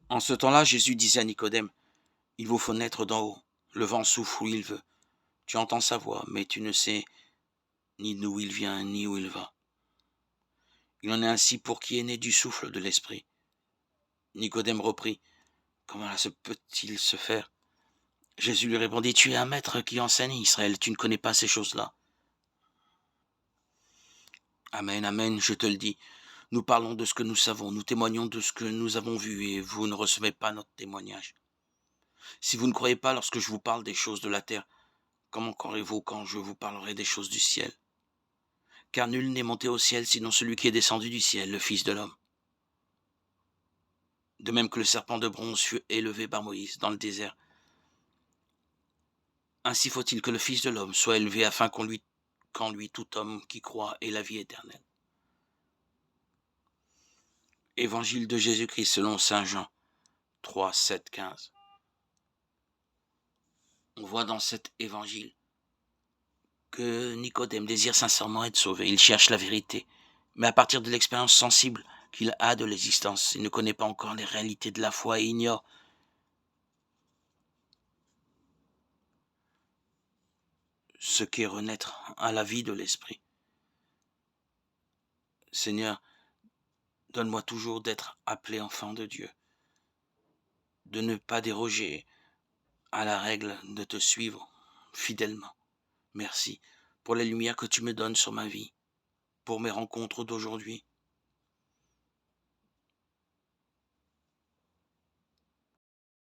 En ce temps-là, Jésus disait à Nicodème, « Il vous faut naître d'en haut. Le vent souffle où il veut. Tu entends sa voix, mais tu ne sais ni d'où il vient, ni où il va. Il en est ainsi pour qui est né du souffle de l'Esprit. » Nicodème reprit, « Comment cela peut-il se faire ?» Jésus lui répondit, « Tu es un maître qui enseigne Israël, tu ne connais pas ces choses-là. » Amen, amen, je te le dis. Nous parlons de ce que nous savons, nous témoignons de ce que nous avons vu, et vous ne recevez pas notre témoignage. Si vous ne croyez pas lorsque je vous parle des choses de la terre, comment croirez-vous quand je vous parlerai des choses du ciel? Car nul n'est monté au ciel sinon celui qui est descendu du ciel, le Fils de l'homme. De même que le serpent de bronze fut élevé par Moïse dans le désert, ainsi faut-il que le Fils de l'homme soit élevé afin qu'en lui tout homme qui croit ait la vie éternelle. Évangile de Jésus-Christ selon saint Jean 3, 7, 15. On voit dans cet évangile que Nicodème désire sincèrement être sauvé. Il cherche la vérité, mais à partir de l'expérience sensible qu'il a de l'existence, il ne connaît pas encore les réalités de la foi et ignore ce qu'est renaître à la vie de l'esprit. Seigneur, donne-moi toujours d'être appelé enfant de Dieu, de ne pas déroger à la règle de te suivre fidèlement. Merci pour la lumière que tu me donnes sur ma vie, pour mes rencontres d'aujourd'hui,